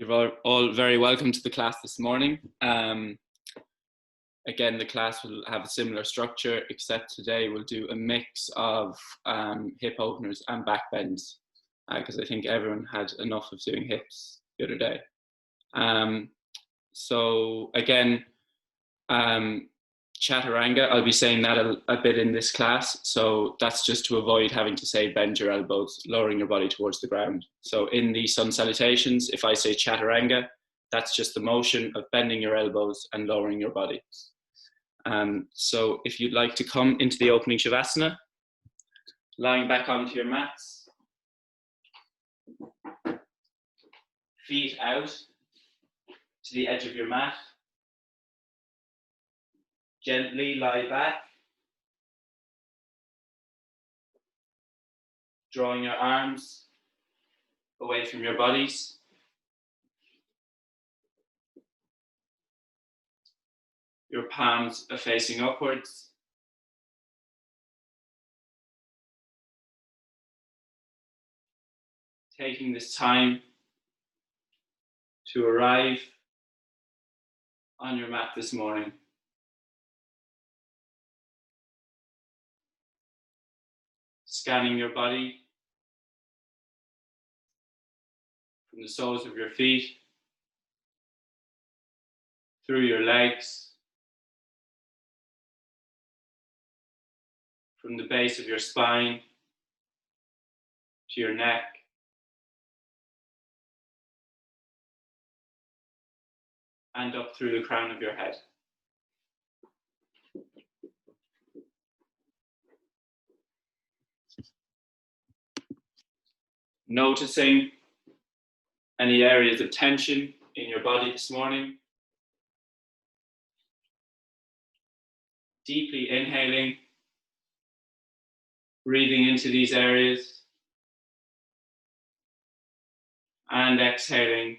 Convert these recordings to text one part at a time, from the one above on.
You're all very welcome to the class this morning. Again, the class will have a similar structure, except today we'll do a mix of hip openers and back bends, because I think everyone had enough of doing hips the other day. So again, chaturanga, I'll be saying that a bit in this class. So that's just to avoid having to say bend your elbows, lowering your body towards the ground. So in the sun salutations, if I say chaturanga, that's just the motion of bending your elbows and lowering your body. So if you'd like to come into the opening Shavasana, lying back onto your mats, feet out to the edge of your mat, gently lie back, drawing your arms away from your bodies. Your palms are facing upwards. Taking this time to arrive on your mat this morning. Scanning your body from the soles of your feet, through your legs, from the base of your spine to your neck, and up through the crown of your head. Noticing any areas of tension in your body this morning. Deeply inhaling, breathing into these areas, and exhaling,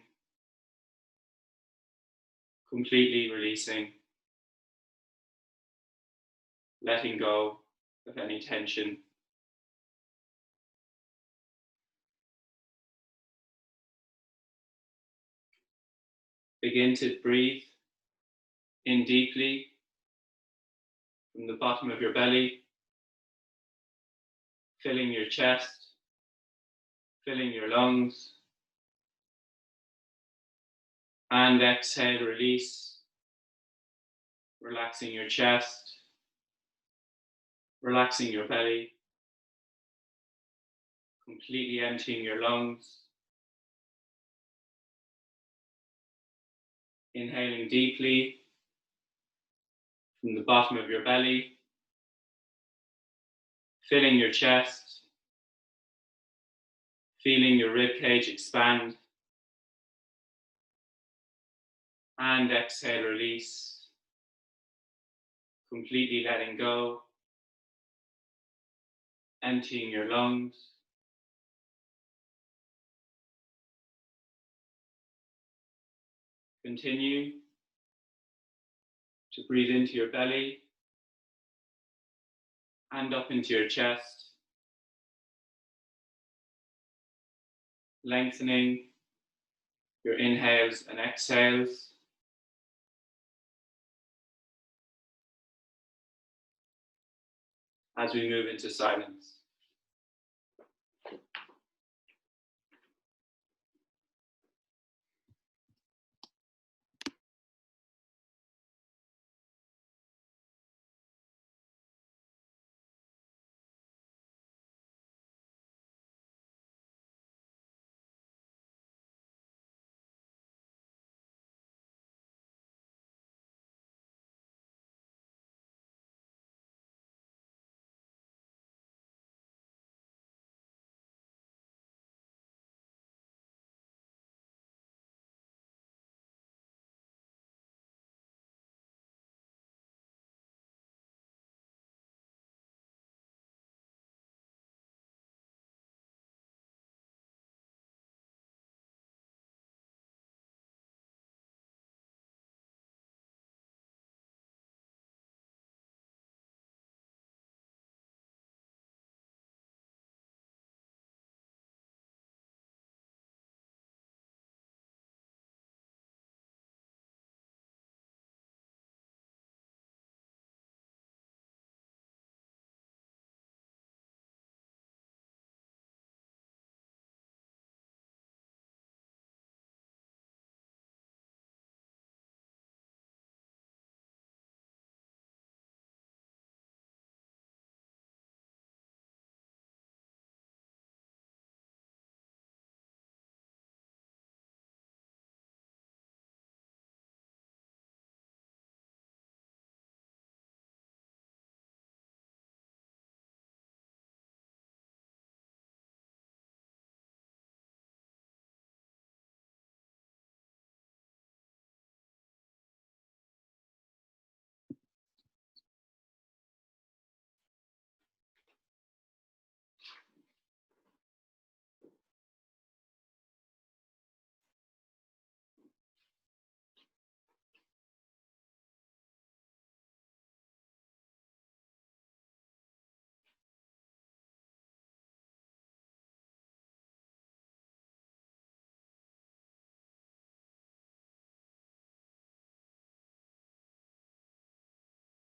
completely releasing, letting go of any tension. Begin to breathe in deeply from the bottom of your belly, filling your chest, filling your lungs, and exhale, release, relaxing your chest, relaxing your belly, completely emptying your lungs. Inhaling deeply from the bottom of your belly, filling your chest, feeling your rib cage expand, and exhale, release, completely letting go, emptying your lungs. Continue to breathe into your belly and up into your chest, lengthening your inhales and exhales. As we move into silence.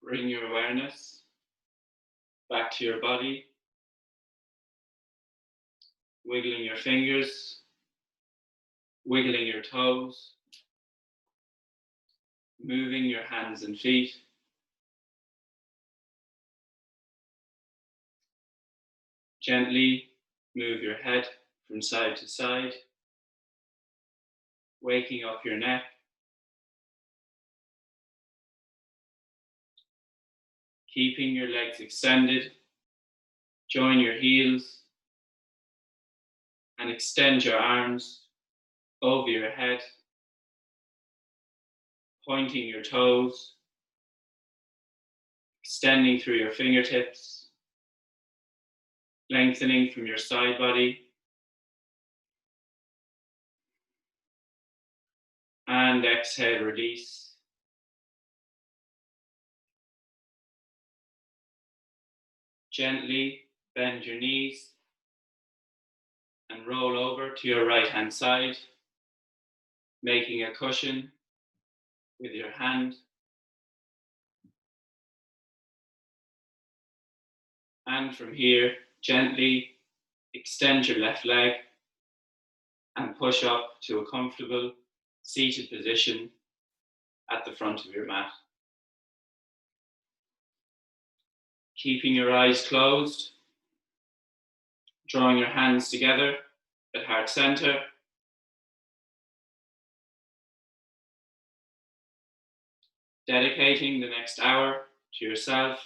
Bring your awareness back to your body, wiggling your fingers, wiggling your toes, moving your hands and feet. Gently move your head from side to side, waking up your neck. Keeping your legs extended, join your heels and extend your arms over your head, pointing your toes, extending through your fingertips, lengthening from your side body, and exhale, release. Gently bend your knees and roll over to your right hand side, making a cushion with your hand. And from here, gently extend your left leg and push up to a comfortable seated position at the front of your mat. Keeping your eyes closed, drawing your hands together at heart center. Dedicating the next hour to yourself,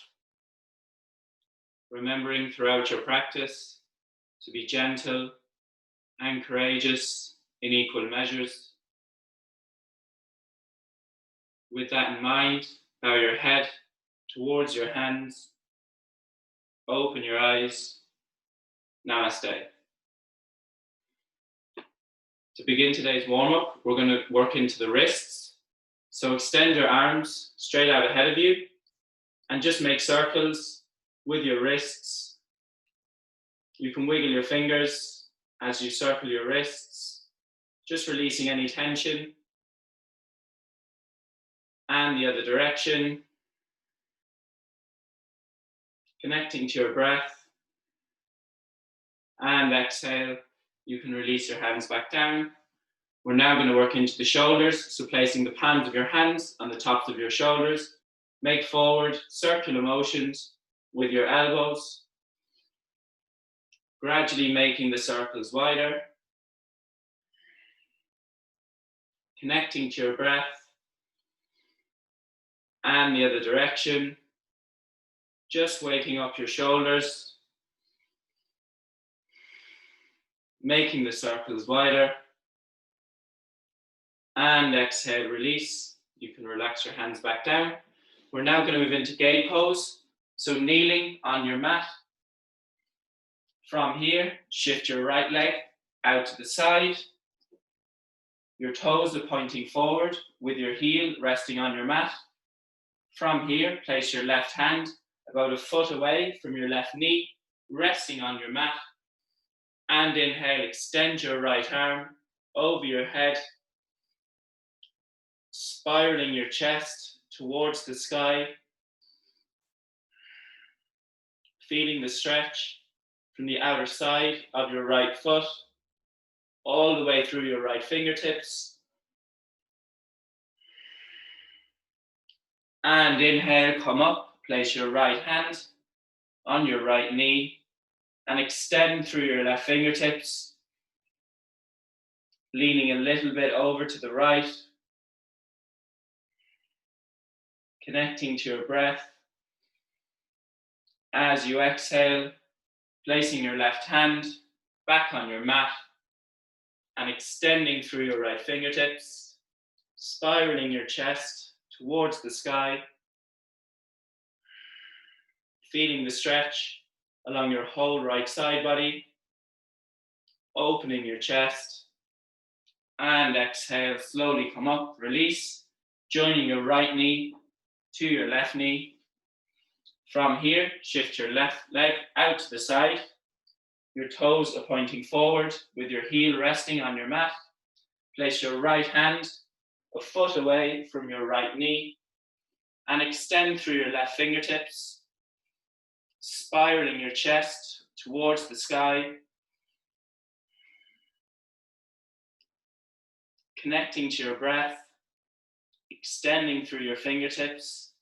remembering throughout your practice to be gentle and courageous in equal measures. With that in mind, bow your head towards your hands, open your eyes. Namaste. To begin today's warm-up, we're going to work into the wrists. So extend your arms straight out ahead of you and just make circles with your wrists. You can wiggle your fingers as you circle your wrists, just releasing any tension. And the other direction, connecting to your breath. And exhale, you can release your hands back down. We're now going to work into the shoulders, so placing the palms of your hands on the tops of your shoulders. Make forward circular motions with your elbows, gradually making the circles wider. Connecting to your breath. And the other direction, just waking up your shoulders, making the circles wider. And exhale, release. You can relax your hands back down. We're now going to move into gate pose. So kneeling on your mat. From here, shift your right leg out to the side. Your toes are pointing forward with your heel resting on your mat. From here, place your left hand about a foot away from your left knee, resting on your mat. And inhale, extend your right arm over your head, spiraling your chest towards the sky, feeling the stretch from the outer side of your right foot, all the way through your right fingertips. And inhale, come up, place your right hand on your right knee and extend through your left fingertips, leaning a little bit over to the right, connecting to your breath. As you exhale, placing your left hand back on your mat and extending through your right fingertips, spiraling your chest towards the sky, feeling the stretch along your whole right side body, opening your chest, and exhale, slowly come up, release, joining your right knee to your left knee. From here, shift your left leg out to the side. Your toes are pointing forward with your heel resting on your mat. Place your right hand a foot away from your right knee And extend through your left fingertips, spiraling your chest towards the sky, connecting to your breath, extending through your fingertips.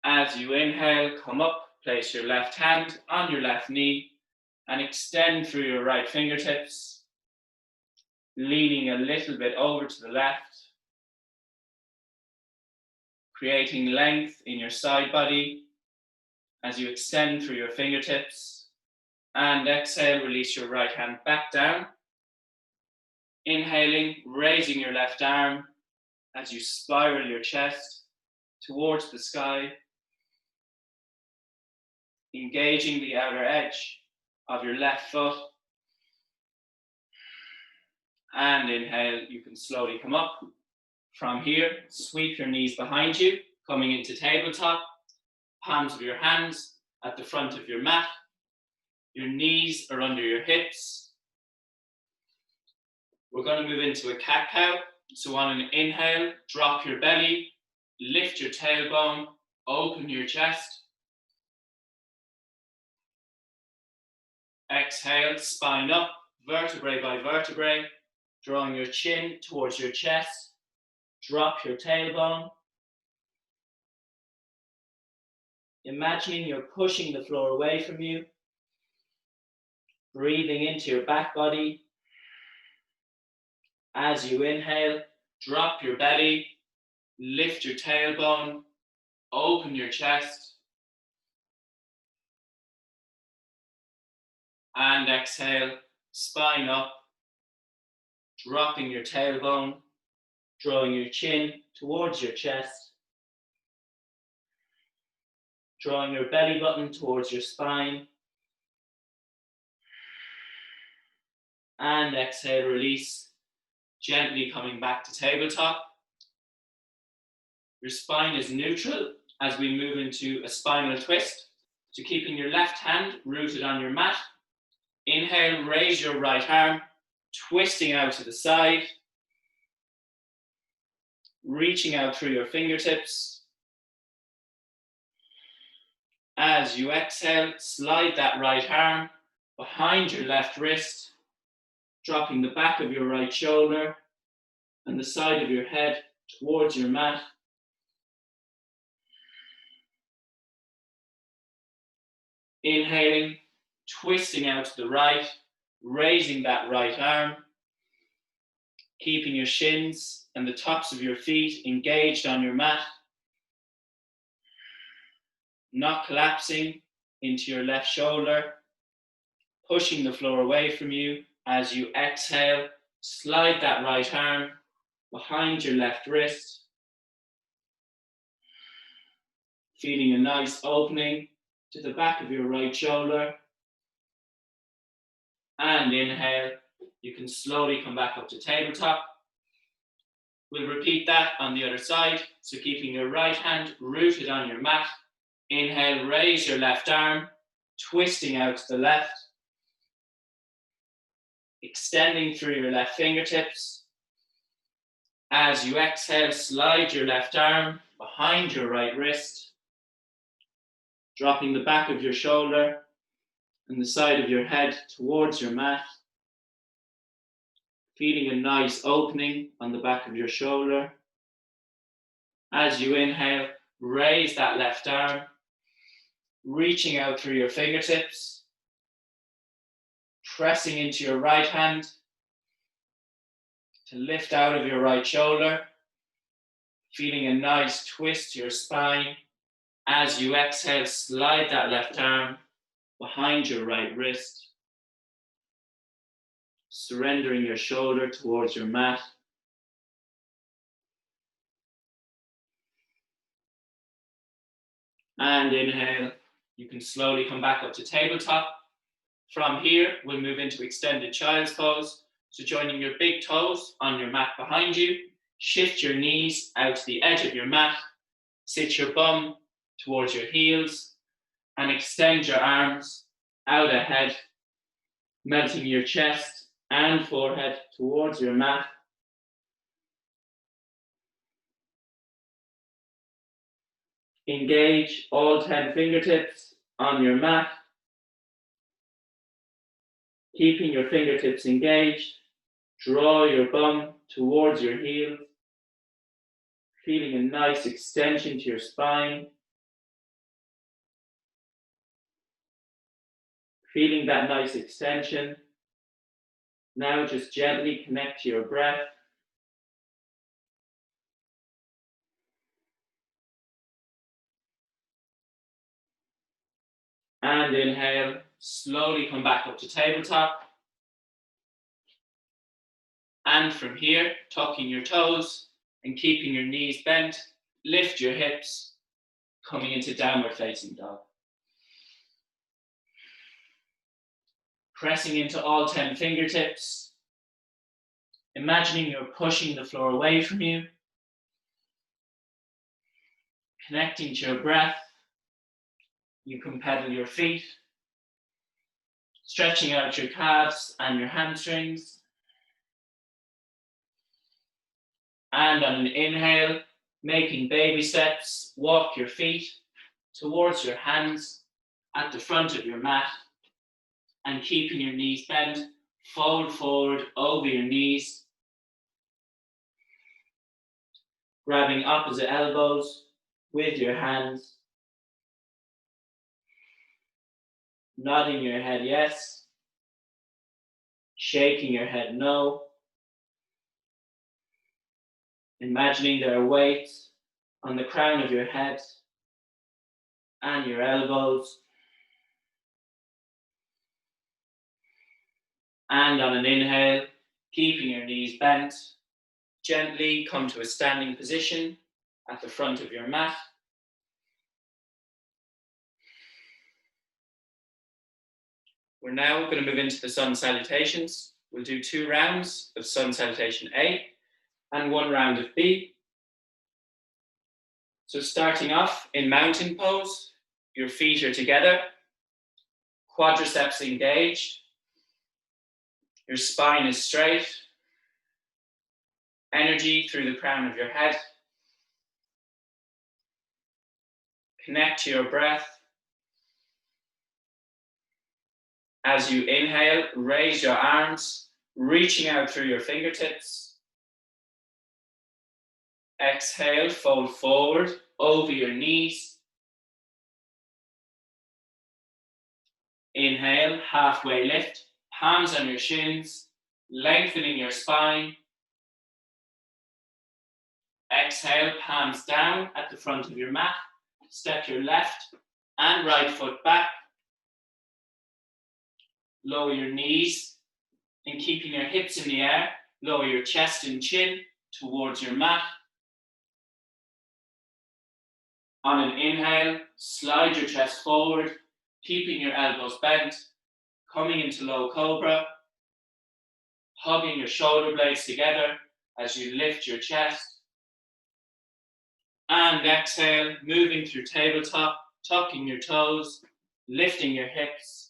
As you inhale, come up, place your left hand on your left knee, and extend through your right fingertips, leaning a little bit over to the left, creating length in your side body as you extend through your fingertips. And exhale, release your right hand back down. Inhaling, raising your left arm as you spiral your chest towards the sky, engaging the outer edge of your left foot. And inhale, you can slowly come up. From here, sweep your knees behind you, coming into tabletop, palms of your hands at the front of your mat. Your knees are under your hips. We're going to move into a cat-cow. So on an inhale, drop your belly, lift your tailbone, open your chest. Exhale, spine up, vertebrae by vertebrae, drawing your chin towards your chest. Drop your tailbone. Imagining you're pushing the floor away from you. Breathing into your back body. As you inhale, drop your belly, lift your tailbone, open your chest. And exhale, spine up, dropping your tailbone, drawing your chin towards your chest, drawing your belly button towards your spine. And exhale, release, gently coming back to tabletop. Your spine is neutral as we move into a spinal twist. So keeping your left hand rooted on your mat. Inhale, raise your right arm, twisting out to the side, reaching out through your fingertips. As you exhale, slide that right arm behind your left wrist, dropping the back of your right shoulder and the side of your head towards your mat. Inhaling, twisting out to the right, raising that right arm, keeping your shins and the tops of your feet engaged on your mat, not collapsing into your left shoulder, pushing the floor away from you. As you exhale, slide that right arm behind your left wrist, feeling a nice opening to the back of your right shoulder. And inhale, you can slowly come back up to tabletop. We'll repeat that on the other side. So keeping your right hand rooted on your mat. Inhale, raise your left arm, twisting out to the left. Extending through your left fingertips. As you exhale, slide your left arm behind your right wrist, dropping the back of your shoulder and the side of your head towards your mat. Feeling a nice opening on the back of your shoulder. As you inhale, raise that left arm, reaching out through your fingertips, pressing into your right hand to lift out of your right shoulder, feeling a nice twist to your spine. As you exhale, slide that left arm behind your right wrist, surrendering your shoulder towards your mat. And inhale, you can slowly come back up to tabletop. From here, we'll move into extended child's pose. So joining your big toes on your mat behind you, shift your knees out to the edge of your mat, sit your bum towards your heels, and extend your arms out ahead, melting your chest and forehead towards your mat. Engage all 10 fingertips on your mat. Keeping your fingertips engaged, draw your bum towards your heel, feeling a nice extension to your spine. Feeling that nice extension. Now just gently connect to your breath. And inhale, slowly come back up to tabletop. And from here, tucking your toes and keeping your knees bent, lift your hips, coming into downward facing dog. Pressing into all 10 fingertips, imagining you're pushing the floor away from you, connecting to your breath. You can pedal your feet, stretching out your calves and your hamstrings. And on an inhale, making baby steps, walk your feet towards your hands at the front of your mat and keeping your knees bent, fold forward over your knees, grabbing opposite elbows with your hands, nodding your head yes, shaking your head no, imagining there are weights on the crown of your head and your elbows. And on an inhale, keeping your knees bent, gently come to a standing position at the front of your mat. We're now going to move into the sun salutations. We'll do 2 rounds of sun salutation A and 1 round of B. So starting off in mountain pose, your feet are together, quadriceps engaged, your spine is straight, energy through the crown of your head. Connect to your breath. As you inhale, raise your arms, reaching out through your fingertips. Exhale, fold forward over your knees. Inhale, halfway lift, palms on your shins, lengthening your spine. Exhale, palms down at the front of your mat. Step your left and right foot back. Lower your knees and keeping your hips in the air, lower your chest and chin towards your mat. On an inhale, slide your chest forward, keeping your elbows bent, coming into low cobra, hugging your shoulder blades together as you lift your chest. And exhale, moving through tabletop, tucking your toes, lifting your hips,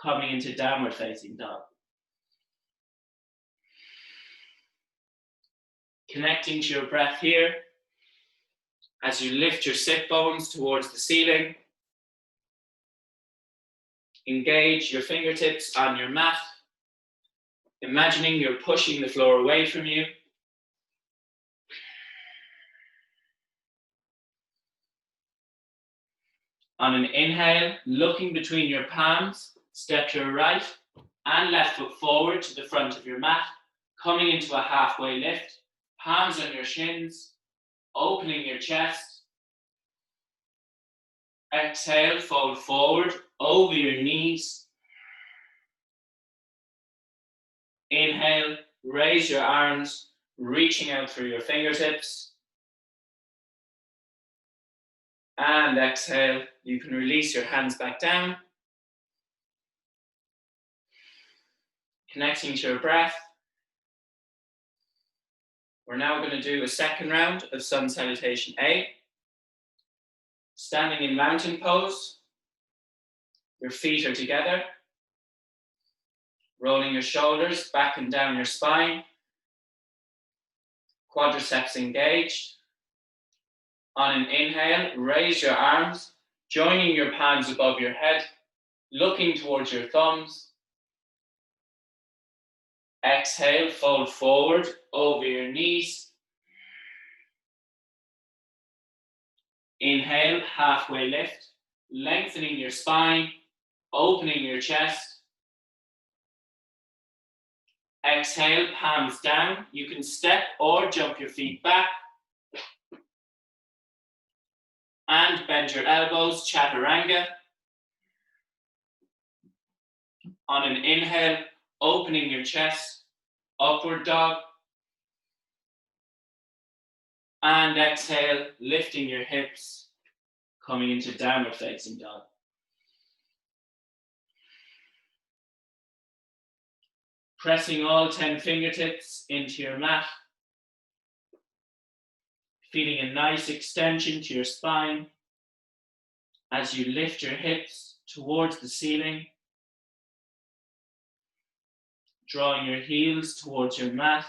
coming into downward facing dog. Connecting to your breath here as you lift your sit bones towards the ceiling. Engage your fingertips on your mat, imagining you're pushing the floor away from you. On an inhale, looking between your palms, step your right and left foot forward to the front of your mat, coming into a halfway lift, palms on your shins, opening your chest. Exhale, fold forward over your knees. Inhale, raise your arms, reaching out through your fingertips. And exhale, you can release your hands back down. Connecting to your breath. We're now going to do a 2nd round of sun salutation A. Standing in mountain pose. Your feet are together. Rolling your shoulders back and down your spine. Quadriceps engaged. On an inhale, raise your arms, joining your palms above your head, looking towards your thumbs. Exhale, fold forward over your knees. Inhale, halfway lift, lengthening your spine, opening your chest. Exhale, palms down. You can step or jump your feet back. And bend your elbows, chaturanga. On an inhale, opening your chest, upward dog. And exhale, lifting your hips, coming into downward facing dog. Pressing all 10 fingertips into your mat. Feeling a nice extension to your spine as you lift your hips towards the ceiling. Drawing your heels towards your mat.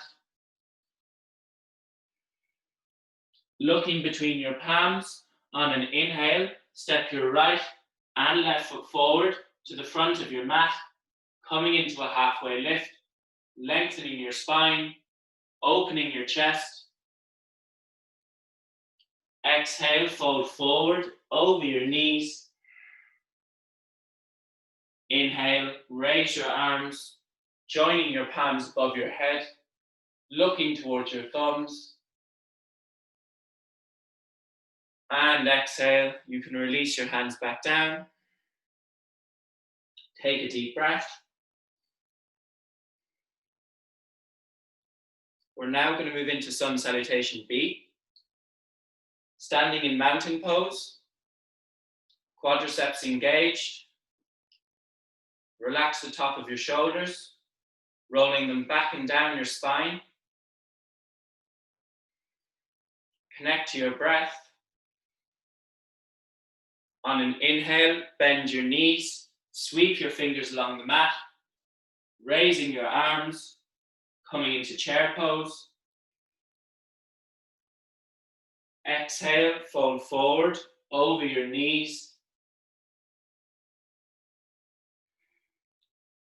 Looking between your palms. On an inhale, step your right and left foot forward to the front of your mat, coming into a halfway lift, lengthening your spine, opening your chest. Exhale, fold forward over your knees. Inhale, raise your arms, joining your palms above your head, looking towards your thumbs. And exhale, you can release your hands back down. Take a deep breath. We're now going to move into sun salutation B. Standing in mountain pose, quadriceps engaged. Relax the top of your shoulders, rolling them back and down your spine. Connect to your breath. On an inhale, bend your knees, sweep your fingers along the mat, raising your arms, coming into chair pose. Exhale, fold forward over your knees.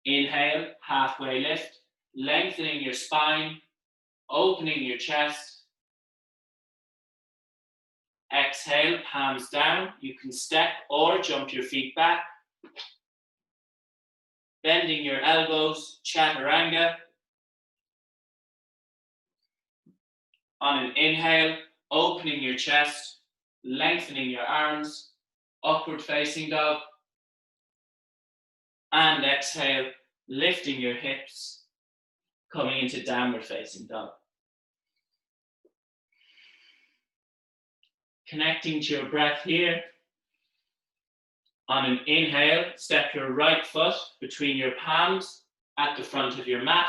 Inhale, halfway lift, lengthening your spine, opening your chest. Exhale, palms down. You can step or jump your feet back. Bending your elbows, chaturanga. On an inhale, opening your chest, lengthening your arms, upward facing dog. And exhale, lifting your hips, coming into downward facing dog. Connecting to your breath here. On an inhale, step your right foot between your palms at the front of your mat.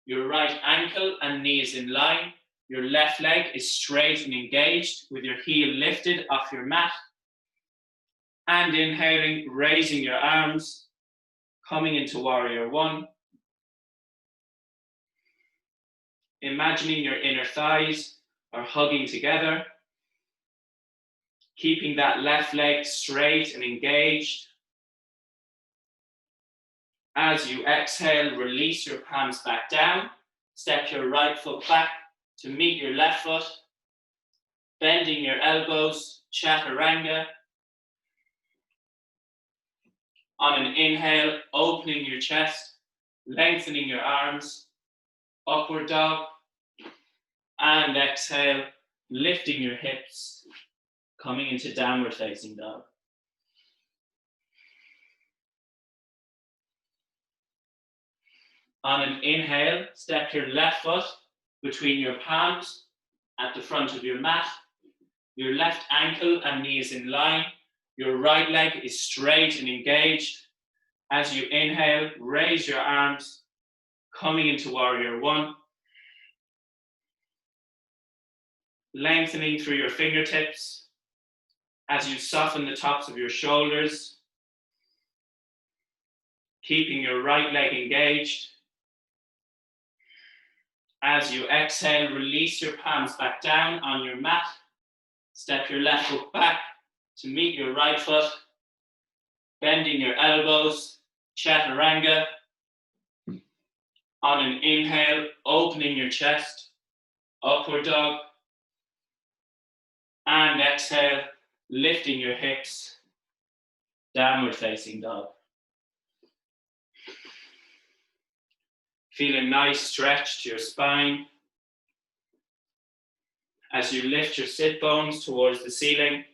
Your right ankle and knee is in line. Your left leg is straight and engaged with your heel lifted off your mat. And inhaling, raising your arms, coming into warrior one. Imagining your inner thighs are hugging together. Keeping that left leg straight and engaged. As you exhale, release your palms back down. Step your right foot back to meet your left foot. Bending your elbows, chaturanga. On an inhale, opening your chest, lengthening your arms, upward dog. And exhale, lifting your hips, coming into downward facing dog. On an inhale, step your left foot between your palms at the front of your mat. Your left ankle and knee is in line. Your right leg is straight and engaged. As you inhale, raise your arms, coming into warrior one. Lengthening through your fingertips as you soften the tops of your shoulders. Keeping your right leg engaged. As you exhale, release your palms back down on your mat. Step your left foot back to meet your right foot, bending your elbows, chaturanga. On an inhale, opening your chest, upward dog. And exhale, lifting your hips, downward facing dog. Feel a nice stretch to your spine as you lift your sit bones towards the ceiling,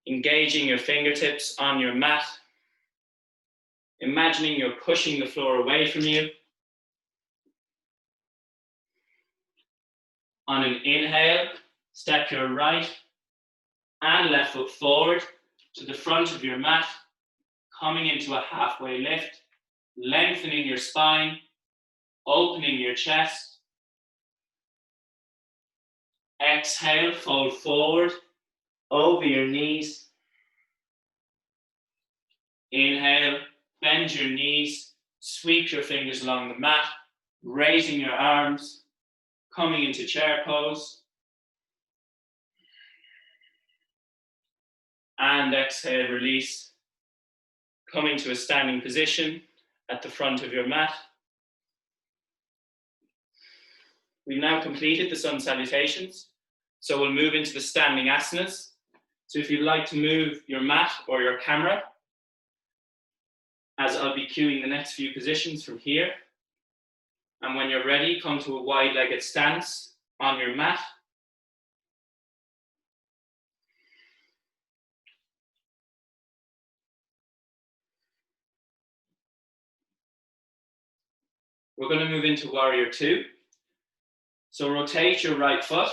engaging your fingertips on your mat, imagining you're pushing the floor away from you. On an inhale, step your right and left foot forward to the front of your mat, coming into a halfway lift, lengthening your spine, opening your chest. Exhale, fold forward over your knees. Inhale, bend your knees, sweep your fingers along the mat, raising your arms, coming into chair pose. And exhale, release, coming to a standing position at the front of your mat. We've now completed the sun salutations, so we'll move into the standing asanas. So if you'd like to move your mat or your camera, as I'll be cueing the next few positions from here. And when you're ready, come to a wide-legged stance on your mat. We're going to move into warrior two. So rotate your right foot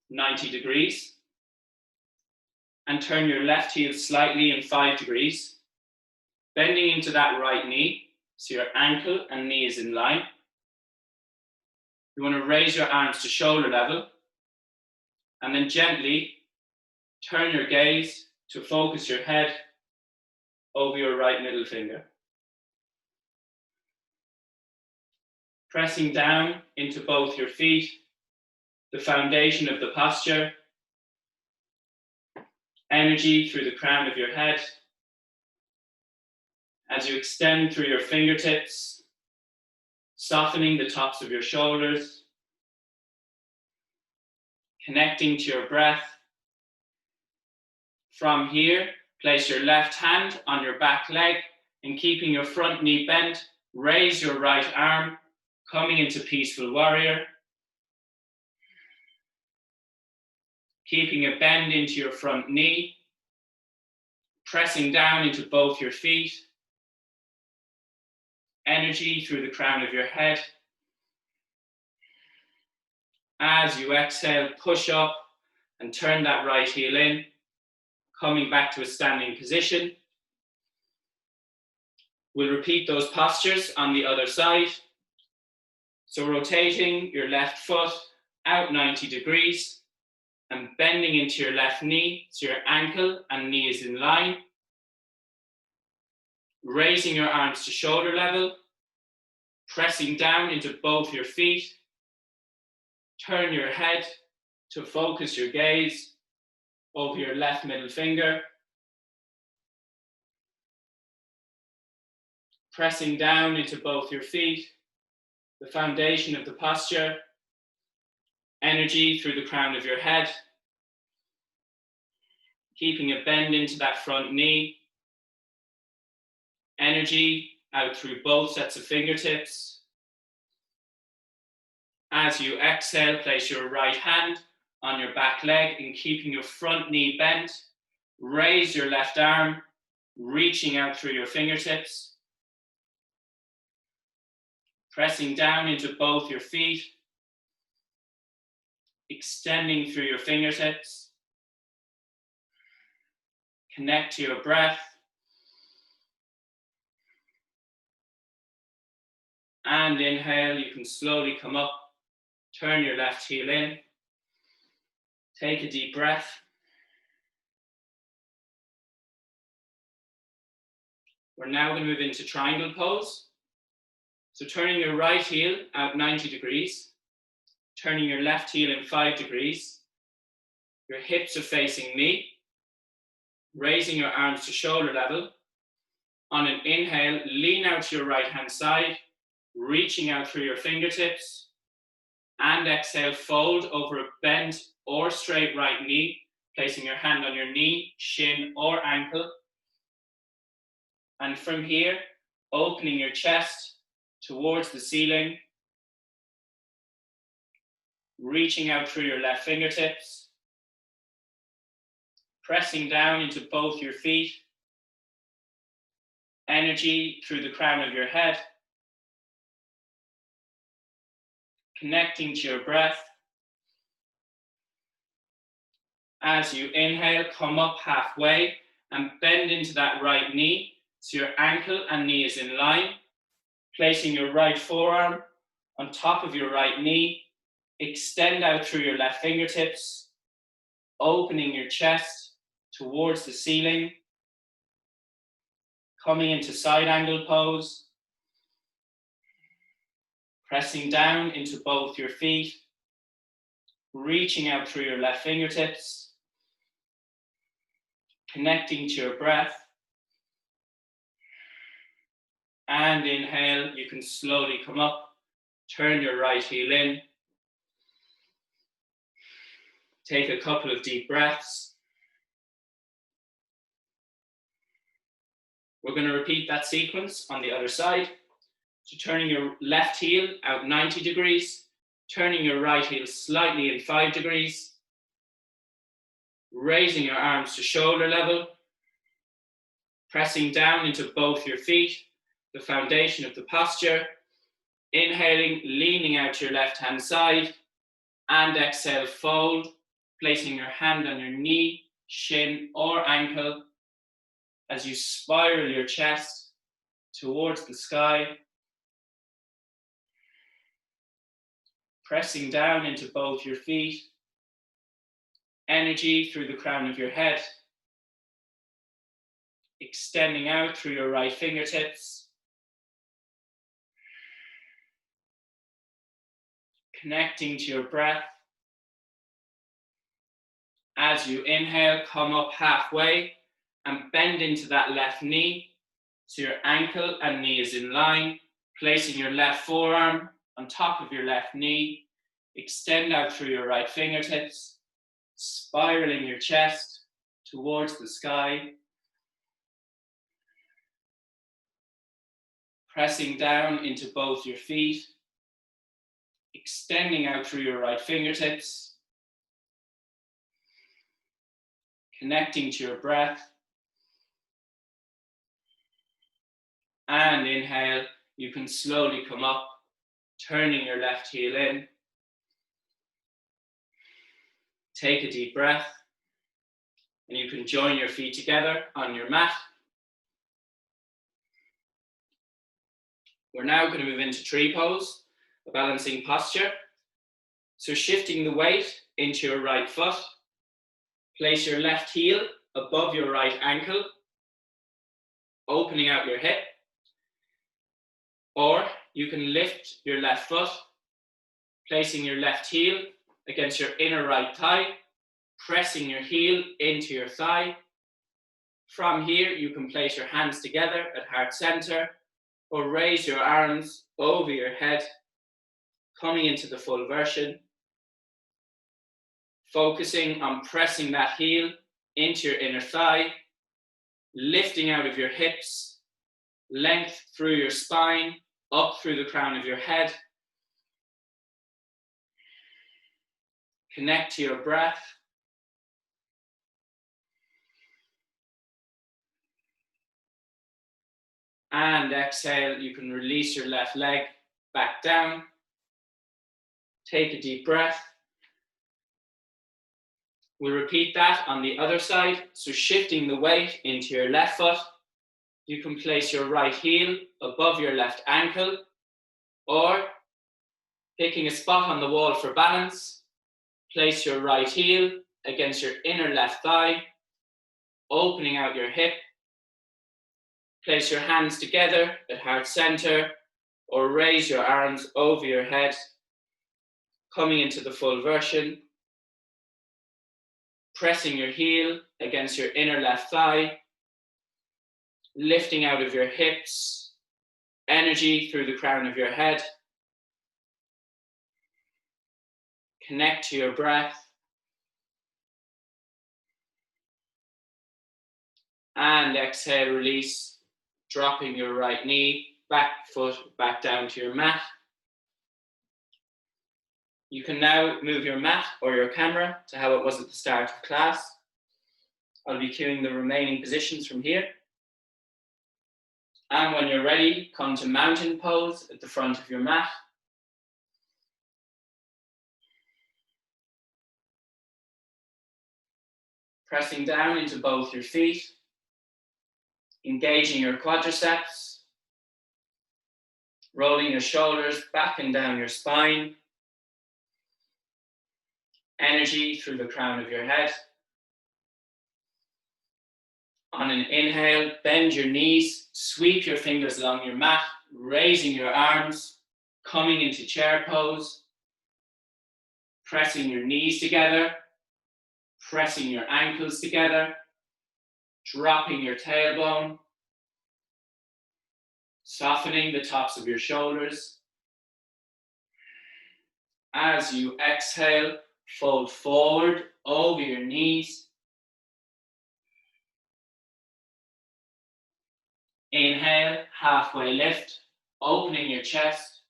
90 degrees and turn your left heel slightly in 5 degrees, bending into that right knee so your ankle and knee is in line. You want to raise your arms to shoulder level and then gently turn your gaze to focus your head over your right middle finger. Pressing down into both your feet, the foundation of the posture, energy through the crown of your head. As you extend through your fingertips, softening the tops of your shoulders, connecting to your breath. From here, place your left hand on your back leg and keeping your front knee bent, raise your right arm, coming into peaceful warrior. Keeping a bend into your front knee, pressing down into both your feet. Energy through the crown of your head. As you exhale, push up and turn that right heel in, coming back to a standing position. We'll repeat those postures on the other side. So rotating your left foot out 90 degrees and bending into your left knee so your ankle and knee is in line. Raising your arms to shoulder level, pressing down into both your feet. Turn your head to focus your gaze over your left middle finger. Pressing down into both your feet, the foundation of the posture, energy through the crown of your head. Keeping a bend into that front knee. Energy out through both sets of fingertips. As you exhale, place your right hand on your back leg and keeping your front knee bent. Raise your left arm, reaching out through your fingertips. Pressing down into both your feet. Extending through your fingertips. Connect to your breath. And inhale, you can slowly come up, turn your left heel in, take a deep breath. We're now going to move into triangle pose. So turning your right heel out 90 degrees, turning your left heel in 5 degrees, Your hips are facing me, raising your arms to shoulder level. On an inhale, lean out to your right hand side, reaching out through your fingertips. And exhale, fold over a bent or straight right knee, placing your hand on your knee, shin or ankle. And from here, opening your chest towards the ceiling, reaching out through your left fingertips, pressing down into both your feet, energy through the crown of your head, connecting to your breath. As you inhale, come up halfway and bend into that right knee so your ankle and knee is in line, placing your right forearm on top of your right knee. Extend out through your left fingertips, opening your chest towards the ceiling, coming into side angle pose, pressing down into both your feet, reaching out through your left fingertips, connecting to your breath. And inhale, you can slowly come up, turn your right heel in. Take a couple of deep breaths. We're going to repeat that sequence on the other side. So turning your left heel out 90 degrees, turning your right heel slightly in 5 degrees, raising your arms to shoulder level, pressing down into both your feet, the foundation of the posture. Inhaling, leaning out your left hand side, and exhale, fold, placing your hand on your knee, shin or ankle as you spiral your chest towards the sky, pressing down into both your feet, energy through the crown of your head, extending out through your right fingertips, connecting to your breath. As you inhale, come up halfway and bend into that left knee so your ankle and knee is in line, placing your left forearm on top of your left knee. Extend out through your right fingertips, spiraling your chest towards the sky, pressing down into both your feet, extending out through your right fingertips, connecting to your breath. And inhale, you can slowly come up, turning your left heel in. Take a deep breath, and you can join your feet together on your mat. We're now going to move into tree pose, a balancing posture. So shifting the weight into your right foot, place your left heel above your right ankle, opening out your hip. Or you can lift your left foot, placing your left heel against your inner right thigh, pressing your heel into your thigh. From here, you can place your hands together at heart center or raise your arms over your head, coming into the full version. Focusing on pressing that heel into your inner thigh, lifting out of your hips, length through your spine, up through the crown of your head. Connect to your breath. And exhale, you can release your left leg back down. Take a deep breath. We'll repeat that on the other side. So shifting the weight into your left foot, you can place your right heel above your left ankle, or picking a spot on the wall for balance, place your right heel against your inner left thigh, opening out your hip. Place your hands together at heart center or raise your arms over your head, coming into the full version. pressing your heel against your inner left thigh, lifting out of your hips, energy through the crown of your head. Connect to your breath. And exhale, release, dropping your right knee, back foot back down to your mat. You can now move your mat or your camera to how it was at the start of class. I'll be cueing the remaining positions from here. And when you're ready, come to mountain pose at the front of your mat. Pressing down into both your feet, engaging your quadriceps, rolling your shoulders back and down your spine, energy through the crown of your head. On an inhale, bend your knees, sweep your fingers along your mat, raising your arms, coming into chair pose, pressing your knees together, pressing your ankles together, dropping your tailbone, softening the tops of your shoulders. As you exhale, fold forward over your knees. Inhale, halfway lift, opening your chest,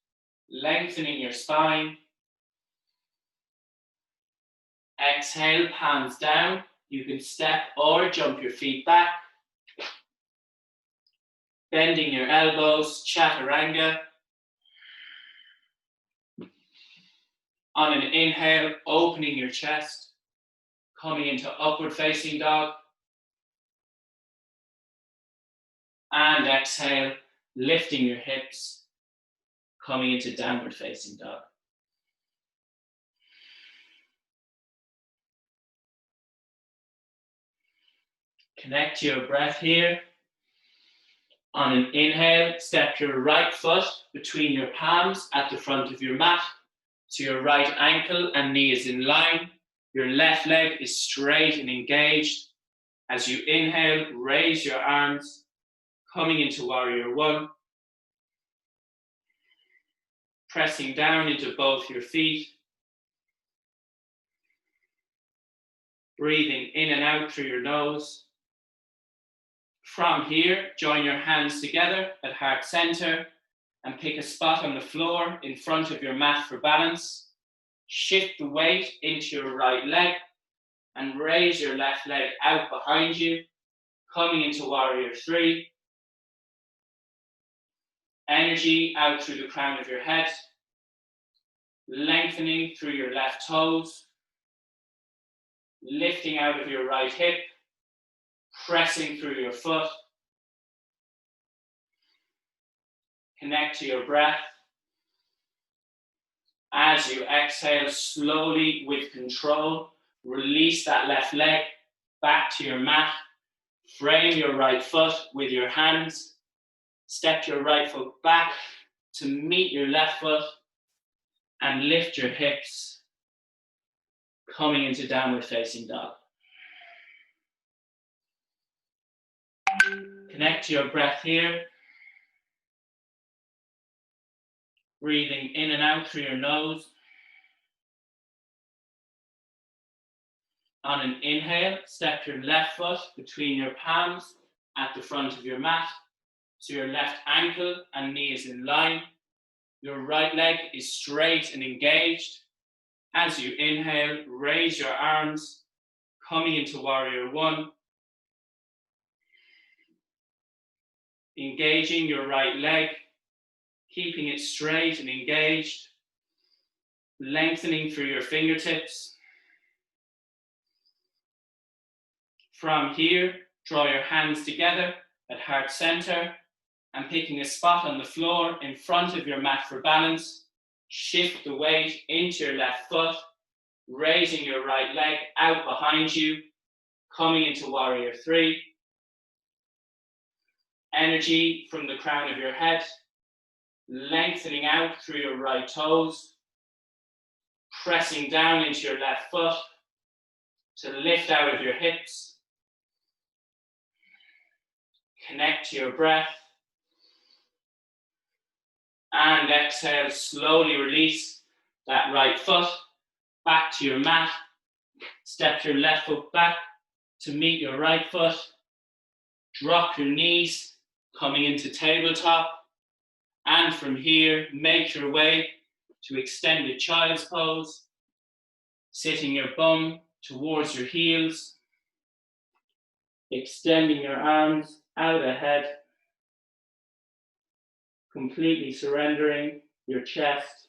lengthening your spine. Exhale, palms down. You can step or jump your feet back. Bending your elbows, chaturanga. On an inhale, opening your chest, coming into upward facing dog. And exhale, lifting your hips, coming into downward facing dog. Connect to your breath here. On an inhale, step your right foot between your palms at the front of your mat. So your right ankle and knee is in line. Your left leg is straight and engaged. As you inhale, raise your arms, coming into warrior one. Pressing down into both your feet. Breathing in and out through your nose. From here, join your hands together at heart center and pick a spot on the floor in front of your mat for balance. Shift the weight into your right leg and raise your left leg out behind you, coming into warrior three. Energy out through the crown of your head, lengthening through your left toes, lifting out of your right hip, pressing through your foot. Connect to your breath. As you exhale, slowly with control, release that left leg back to your mat. Frame your right foot with your hands. Step your right foot back to meet your left foot and lift your hips, coming into downward facing dog. Connect to your breath here. Breathing in and out through your nose. On an inhale, step your left foot between your palms at the front of your mat. So your left ankle and knee is in line. Your right leg is straight and engaged. As you inhale, raise your arms, coming into warrior one. Engaging your right leg, keeping it straight and engaged. Lengthening through your fingertips. From here, draw your hands together at heart center and picking a spot on the floor in front of your mat for balance. Shift the weight into your left foot, raising your right leg out behind you, coming into warrior three. Energy from the crown of your head, lengthening out through your right toes, pressing down into your left foot, to lift out of your hips. Connect to your breath. And exhale, slowly release that right foot back to your mat. Step your left foot back to meet your right foot. Drop your knees, coming into tabletop. And from here, make your way to extended child's pose. Sitting your bum towards your heels. Extending your arms out ahead. Completely surrendering your chest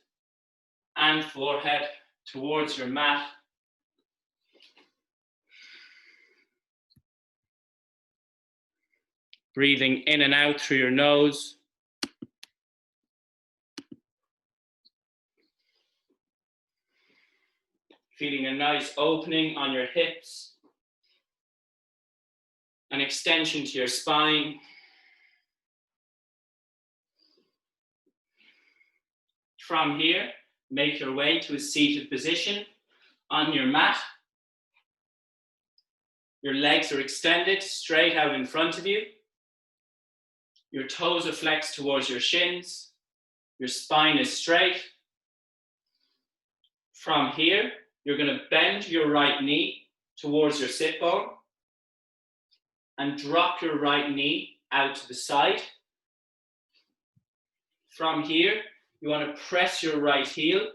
and forehead towards your mat. Breathing in and out through your nose. Feeling a nice opening on your hips. An extension to your spine. From here, make your way to a seated position on your mat. Your legs are extended straight out in front of you. Your toes are flexed towards your shins. Your spine is straight. From here, you're going to bend your right knee towards your sit bone and drop your right knee out to the side. From here, you want to press your right heel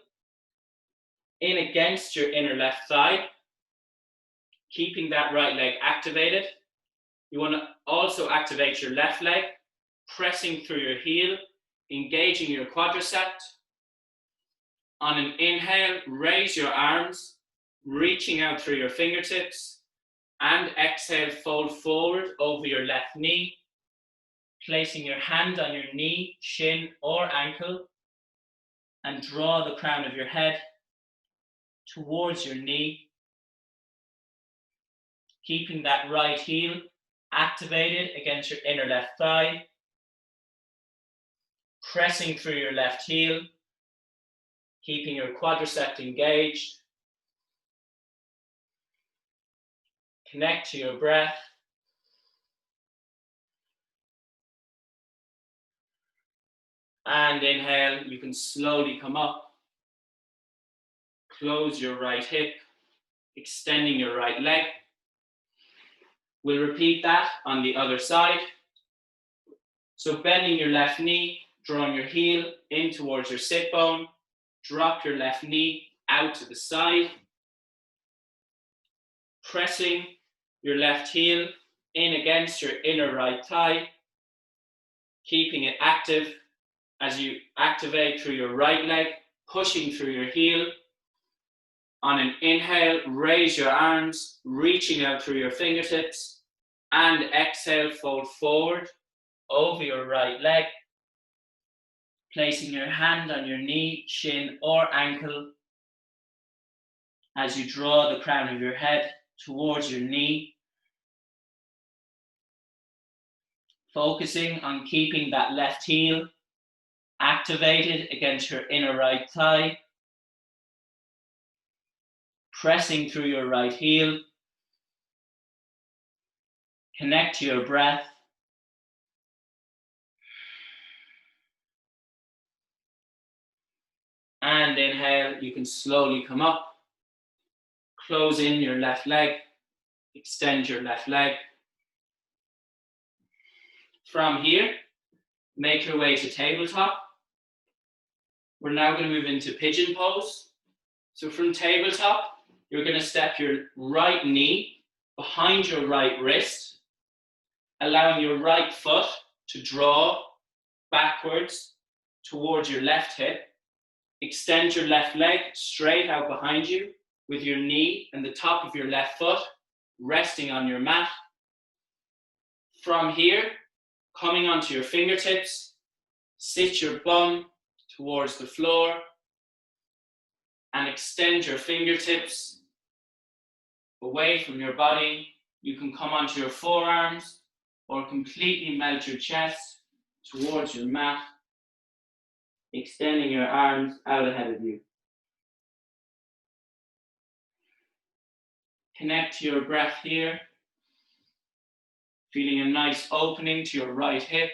in against your inner left thigh, keeping that right leg activated. You want to also activate your left leg, pressing through your heel, engaging your quadricep. On an inhale, raise your arms, reaching out through your fingertips, and exhale, fold forward over your left knee, placing your hand on your knee, shin, or ankle, and draw the crown of your head towards your knee, keeping that right heel activated against your inner left thigh, pressing through your left heel, keeping your quadricep engaged. Connect to your breath. And inhale, you can slowly come up. Close your right hip, extending your right leg. We'll repeat that on the other side. So bending your left knee, drawing your heel in towards your sit bone. Drop your left knee out to the side. Pressing your left heel in against your inner right thigh. Keeping it active as you activate through your right leg, pushing through your heel. On an inhale, raise your arms, reaching out through your fingertips. And exhale, fold forward over your right leg. Placing your hand on your knee, shin, or ankle as you draw the crown of your head towards your knee. Focusing on keeping that left heel activated against your inner right thigh. Pressing through your right heel. Connect to your breath. And inhale, you can slowly come up. Close in your left leg. Extend your left leg. From here, make your way to tabletop. We're now going to move into pigeon pose. So from tabletop, you're going to step your right knee behind your right wrist, allowing your right foot to draw backwards towards your left hip. Extend your left leg straight out behind you with your knee and the top of your left foot resting on your mat. From here, coming onto your fingertips, sit your bum towards the floor and extend your fingertips away from your body. You can come onto your forearms or completely melt your chest towards your mat, extending your arms out ahead of you. Connect to your breath here. Feeling a nice opening to your right hip.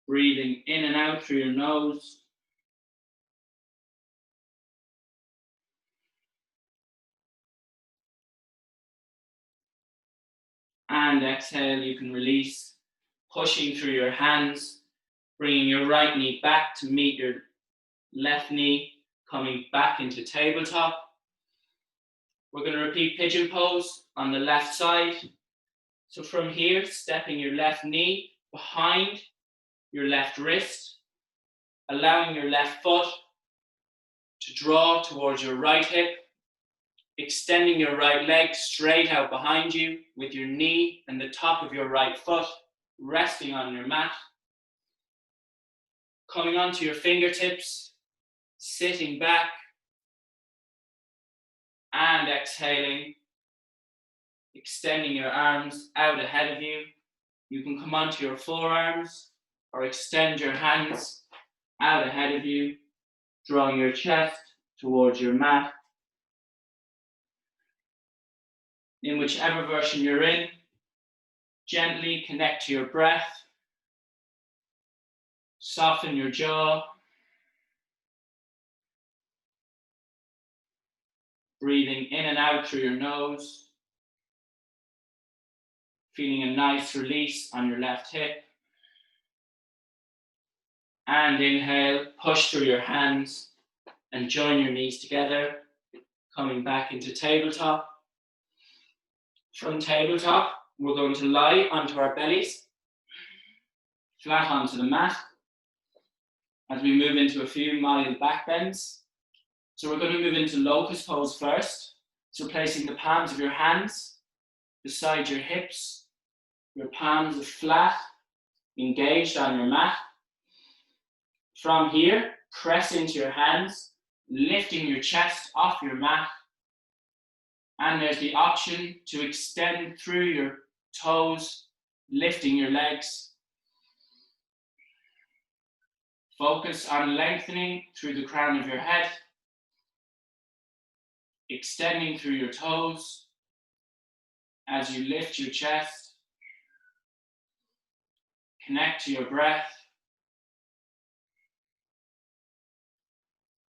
Breathing in and out through your nose. And exhale, you can release, pushing through your hands, bringing your right knee back to meet your left knee, coming back into tabletop. We're going to repeat pigeon pose on the left side. So from here, stepping your left knee behind your left wrist, allowing your left foot to draw towards your right hip, extending your right leg straight out behind you with your knee and the top of your right foot resting on your mat. Coming onto your fingertips, sitting back and exhaling, extending your arms out ahead of you. You can come onto your forearms or extend your hands out ahead of you, drawing your chest towards your mat. In whichever version you're in, gently connect to your breath. Soften your jaw. Breathing in and out through your nose. Feeling a nice release on your left hip. And inhale, push through your hands and join your knees together, coming back into tabletop. From tabletop, we're going to lie onto our bellies, flat onto the mat, as we move into a few mild back bends. So we're going to move into locust pose first. So placing the palms of your hands beside your hips, your palms are flat, engaged on your mat. From here, press into your hands, lifting your chest off your mat. And there's the option to extend through your toes, lifting your legs. Focus on lengthening through the crown of your head, extending through your toes as you lift your chest. Connect to your breath.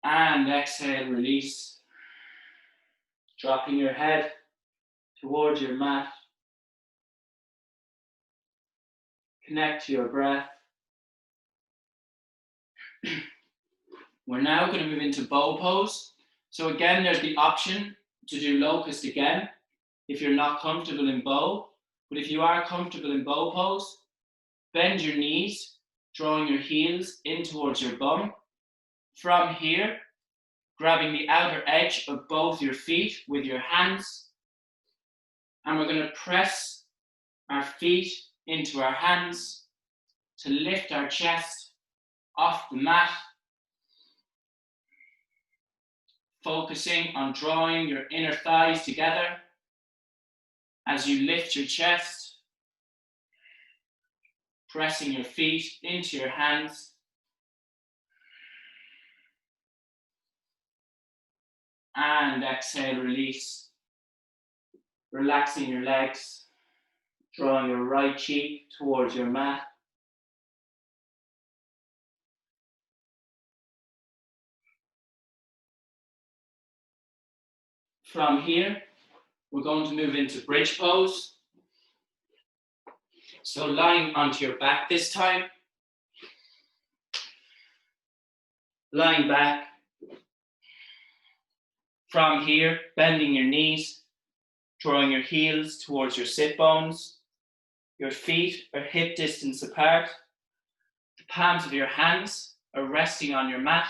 And exhale, release. Dropping your head towards your mat. Connect to your breath. We're now going to move into bow pose. So again, there's the option to do locust again if you're not comfortable in bow. But if you are comfortable in bow pose, bend your knees, drawing your heels in towards your bum. From here, grabbing the outer edge of both your feet with your hands. And we're going to press our feet into our hands to lift our chest off the mat. Focusing on drawing your inner thighs together as you lift your chest. Pressing your feet into your hands. And exhale, release. Relaxing your legs, drawing your right cheek towards your mat. From here, we're going to move into bridge pose. So lying onto your back this time. Lying back. From here, bending your knees, drawing your heels towards your sit bones. Your feet are hip distance apart. The palms of your hands are resting on your mat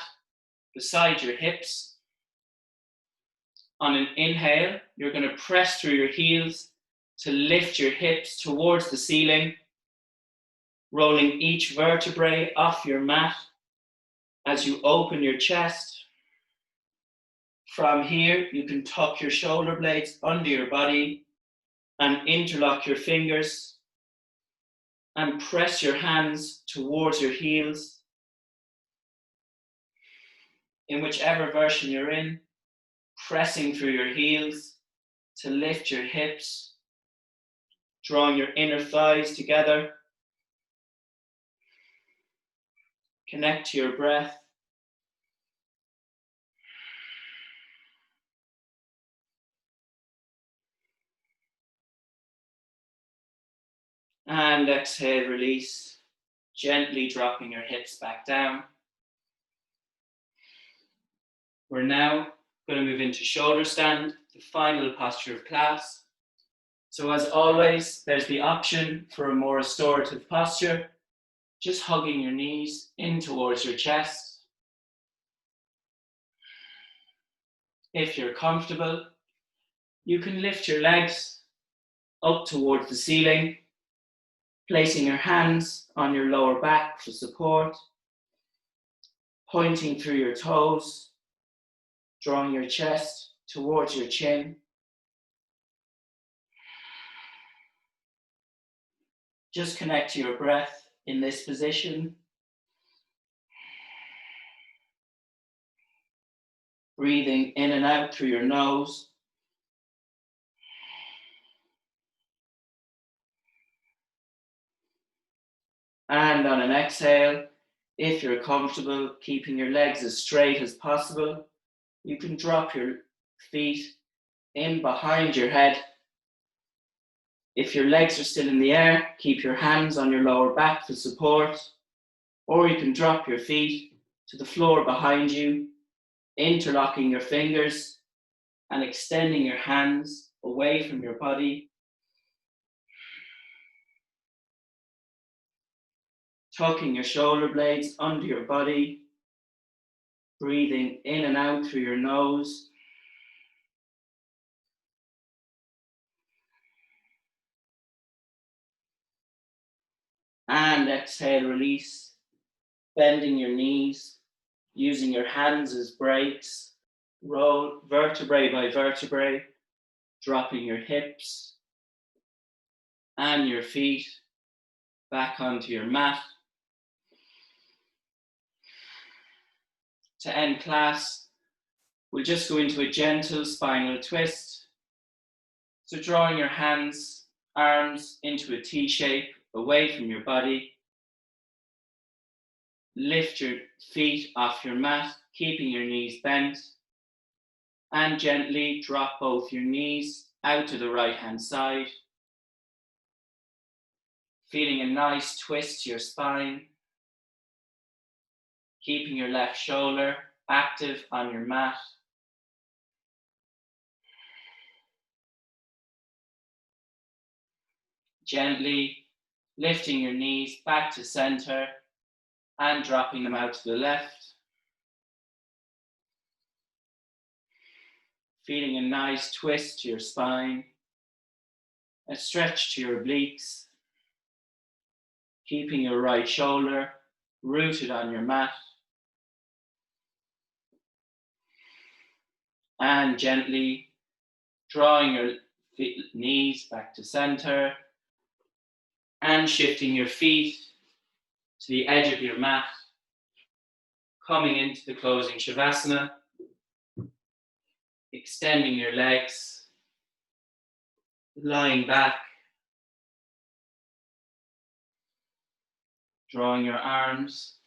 beside your hips. On an inhale, you're going to press through your heels to lift your hips towards the ceiling, rolling each vertebrae off your mat as you open your chest. From here, you can tuck your shoulder blades under your body and interlock your fingers and press your hands towards your heels. in whichever version you're in, pressing through your heels to lift your hips, drawing your inner thighs together. Connect to your breath. And exhale, release, gently dropping your hips back down. We're now going to move into shoulder stand, the final posture of class. So as always, there's the option for a more restorative posture, just hugging your knees in towards your chest. If you're comfortable, you can lift your legs up towards the ceiling, placing your hands on your lower back for support, pointing through your toes, drawing your chest towards your chin. Just connect to your breath in this position. Breathing in and out through your nose. And on an exhale, if you're comfortable, keeping your legs as straight as possible, you can drop your feet in behind your head. If your legs are still in the air, keep your hands on your lower back for support, or you can drop your feet to the floor behind you, interlocking your fingers and extending your hands away from your body. Tucking your shoulder blades under your body, breathing in and out through your nose. And exhale, release, bending your knees, using your hands as brakes, roll vertebrae by vertebrae, dropping your hips and your feet back onto your mat. To end class, we'll just go into a gentle spinal twist. So drawing your hands, arms into a T shape away from your body. Lift your feet off your mat, keeping your knees bent. And gently drop both your knees out to the right hand side. Feeling a nice twist to your spine. Keeping your left shoulder active on your mat. Gently lifting your knees back to center and dropping them out to the left. Feeling a nice twist to your spine, a stretch to your obliques. Keeping your right shoulder rooted on your mat. And gently drawing your knees back to center and shifting your feet to the edge of your mat, coming into the closing Shavasana, extending your legs, lying back, drawing your arms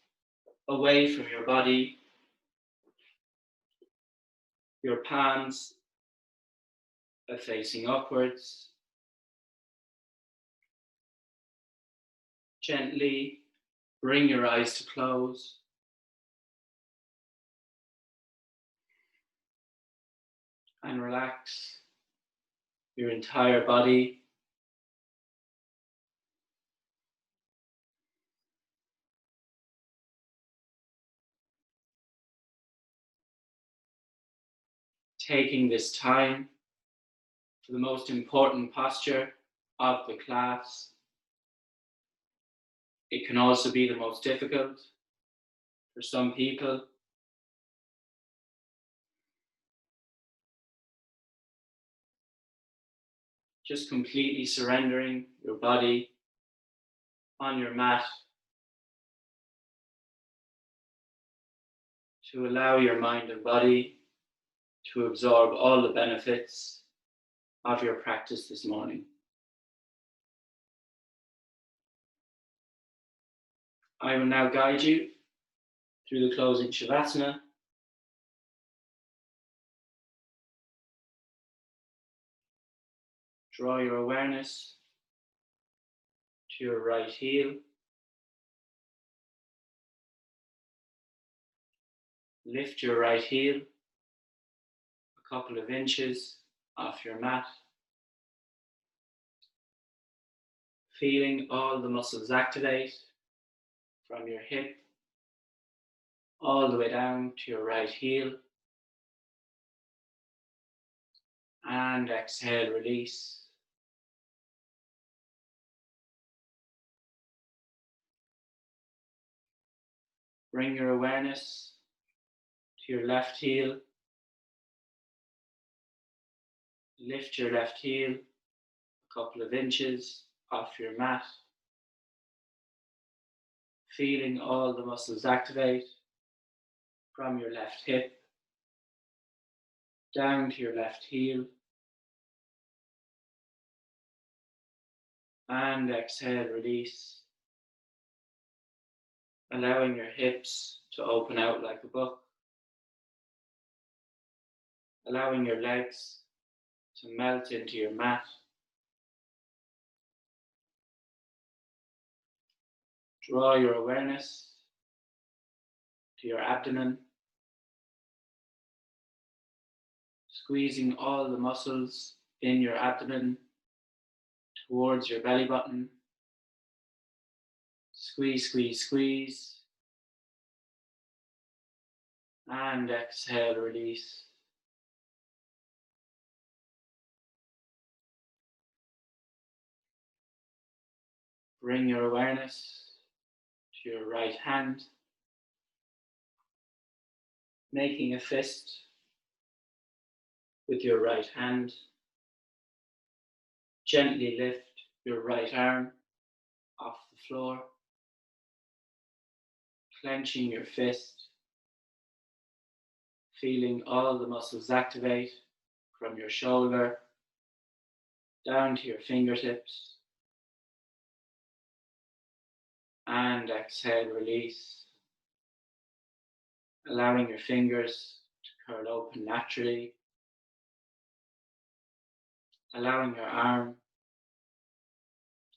away from your body, your palms are facing upwards. Gently bring your eyes to close. And relax your entire body. Taking this time for the most important posture of the class. It can also be the most difficult for some people. Just completely surrendering your body on your mat. to allow your mind and body to absorb all the benefits of your practice this morning. I will now guide you through the closing Shavasana. Draw your awareness to your right heel. Lift your right heel a couple of inches off your mat, feeling all the muscles activate from your hip all the way down to your right heel. And exhale, release. Bring your awareness to your left heel. Lift your left heel a couple of inches off your mat, feeling all the muscles activate from your left hip down to your left heel. And exhale, release. Allowing your hips to open out like a book. Allowing your legs to melt into your mat. Draw your awareness to your abdomen, squeezing all the muscles in your abdomen towards your belly button. Squeeze, squeeze, squeeze. And exhale, release. Bring your awareness to your right hand, making a fist with your right hand. Gently lift your right arm off the floor, clenching your fist, feeling all the muscles activate from your shoulder down to your fingertips. And exhale, release. Allowing your fingers to curl open naturally. Allowing your arm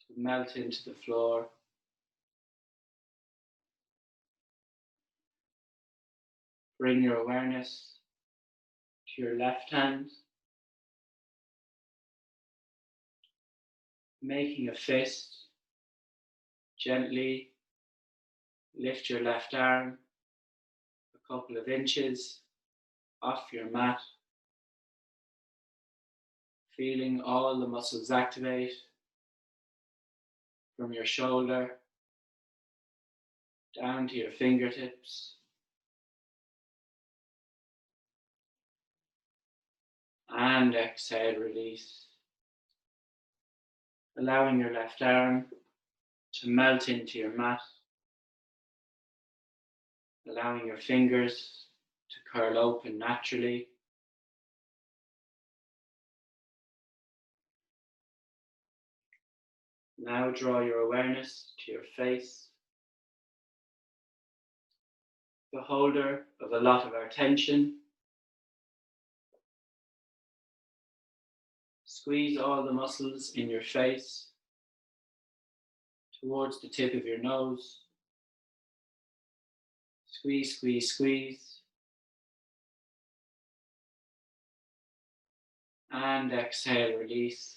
to melt into the floor. Bring your awareness to your left hand, making a fist. Gently lift your left arm a couple of inches off your mat, feeling all the muscles activate from your shoulder down to your fingertips. And exhale, release. Allowing your left arm to melt into your mat. Allowing your fingers to curl open naturally. Now draw your awareness to your face, the holder of a lot of our tension. Squeeze all the muscles in your face towards the tip of your nose. Squeeze, squeeze, squeeze. And exhale, release.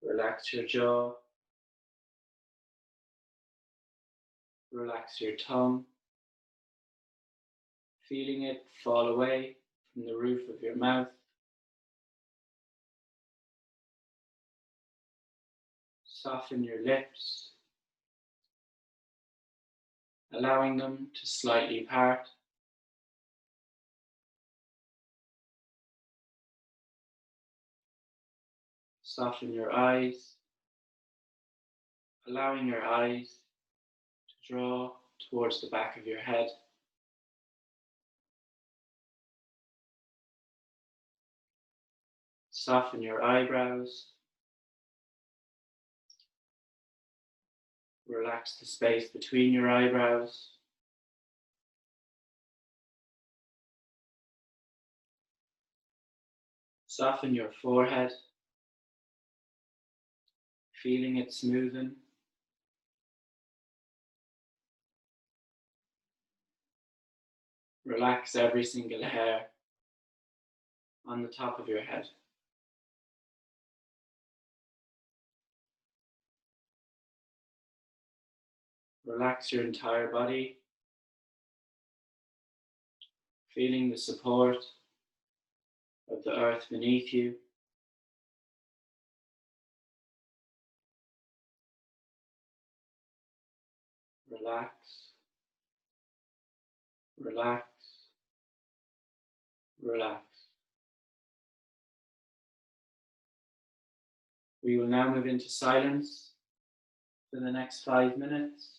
Relax your jaw. Relax your tongue. Feeling it fall away from the roof of your mouth. Soften your lips, allowing them to slightly part. Soften your eyes, allowing your eyes to Draw towards the back of your head. Soften your eyebrows. Relax the space between your eyebrows. Soften your forehead, feeling it smoothen. Relax every single hair on the top of your head. Relax your entire body, feeling the support of the earth beneath you. Relax, relax, relax. We will now move into silence for the next 5 minutes,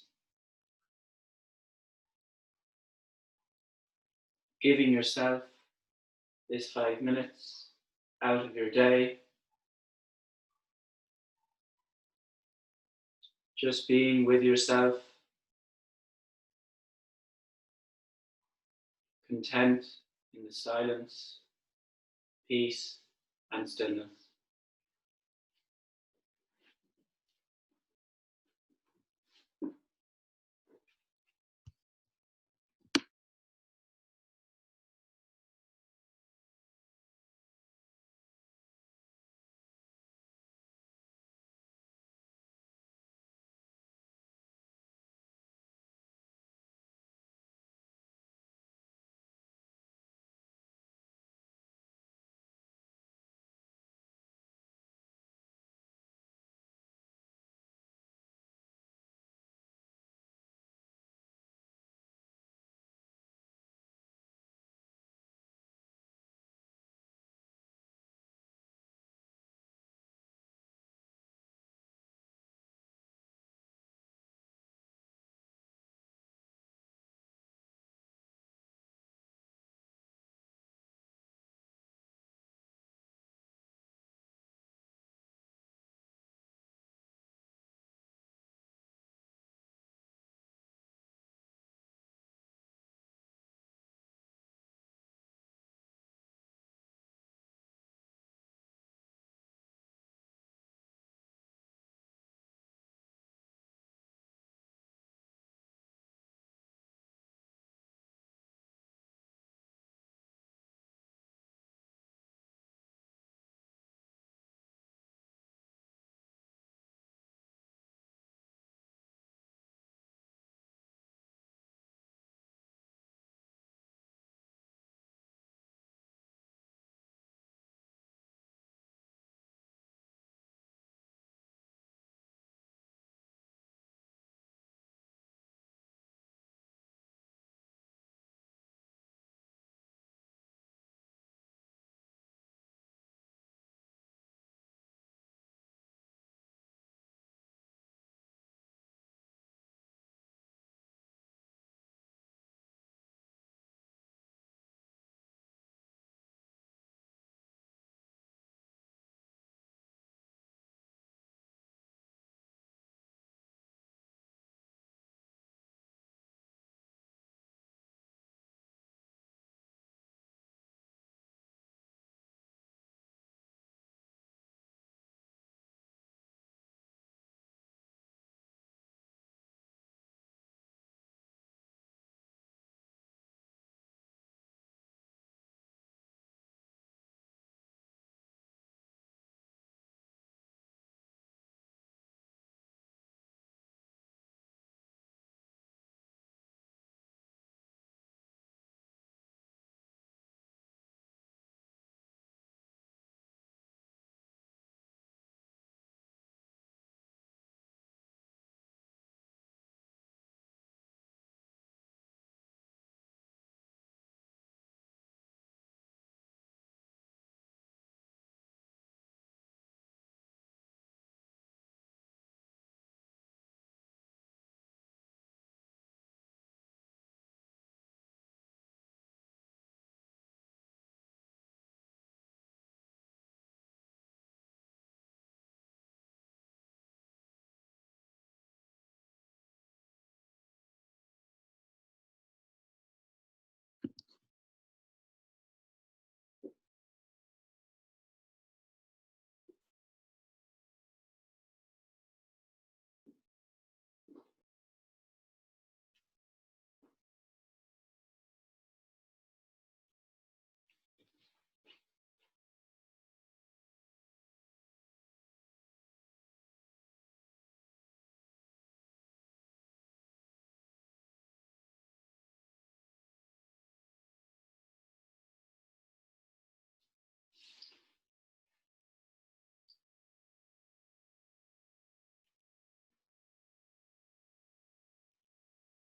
giving yourself this 5 minutes out of your day, just being with yourself, content in the silence, peace, and stillness.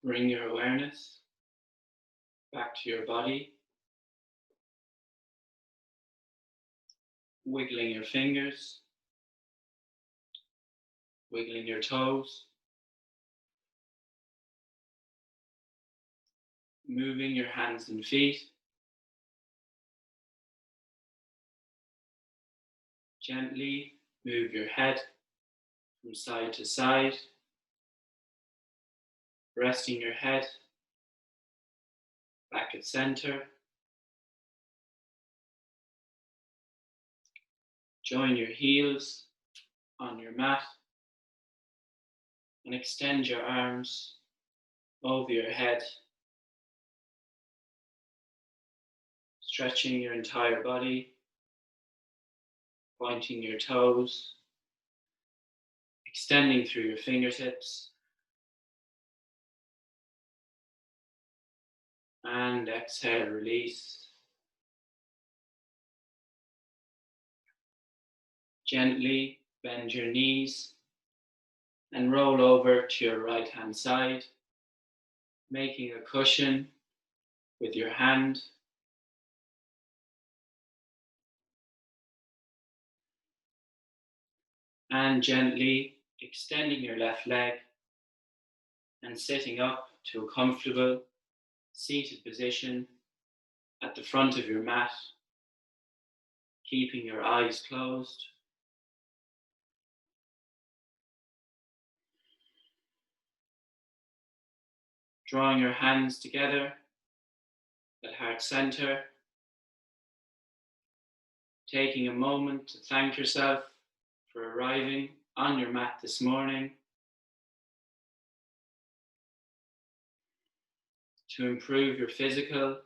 Bring your awareness back to your body, wiggling your fingers, wiggling your toes, moving your hands and feet. Gently move your head from side to side, resting your head back at center. Join your heels on your mat and extend your arms over your head, stretching your entire body, pointing your toes, extending through your fingertips, and exhale, release. Gently bend your knees and roll over to your right hand side, making a cushion with your hand. And gently extending your left leg and sitting up to a comfortable seated position at the front of your mat, keeping your eyes closed. Drawing your hands together at heart center, taking a moment to thank yourself for arriving on your mat this morning, to improve your physical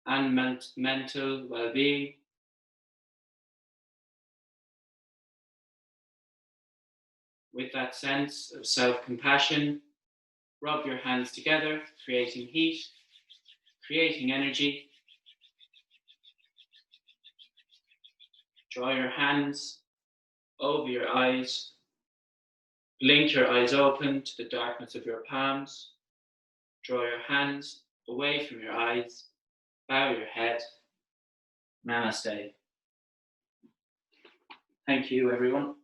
and mental well-being. With that sense of self-compassion, rub your hands together, creating heat, creating energy. Draw your hands over your eyes. Blink your eyes open to the darkness of your palms. Draw your hands away from your eyes. Bow your head. Namaste. Thank you, everyone.